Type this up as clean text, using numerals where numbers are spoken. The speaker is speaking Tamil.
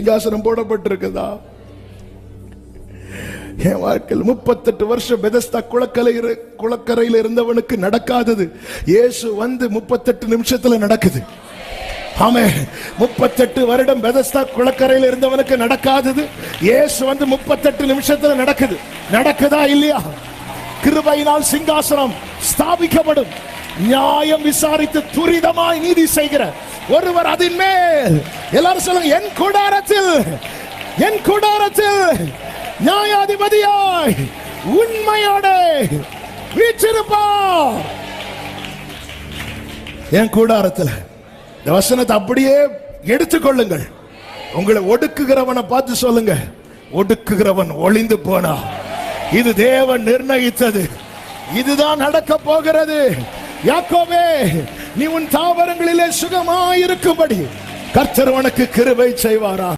சிங்காசனம் போடப்பட்டிருக்குதா? என் வாழ்க்கையில் 38 வருஷம் பெதஸ்தா குளக்கரையில் இருந்தவனுக்கு நடக்காதது இயேசு வந்து 38 நிமிஷத்துல நடக்குது. ஆமென். 38 வருடம் பெதஸ்தா குளக்கரையில் இருந்தவனுக்கு நடக்காதது இயேசு வந்து 38 நிமிஷத்துல நடக்குது. நடக்குதா இல்லையா? கிருபையினால் சிங்காசனம் ஸ்தாபிக்கப்படும். நியாயம் விசாரித்து துரிதமாய் நீதி செய்கிற ஒருவர் அதின் மேல். எல்லாரும் சொல்லுங்க, என் கூடாரத்தில் நியாயாதிபதியாய் உண்மையோட வீற்றிருப்பார். என் கூடாரத்தில். இந்த வசனத்தை அப்படியே எடுத்துக்கொள்ளுங்கள். உங்களை ஒடுக்குகிறவனை பார்த்து சொல்லுங்க, ஒடுக்குகிறவன் ஒளிந்து போனா. இது தேவன் நிர்ணயித்தது. இதுதான் நடக்க போகிறது. யாக்கோபே, நீ உன் தாவரங்களிலே சுகமாயிருக்கும்படி கர்த்தர் உனக்கு கிருபை செய்வாரா.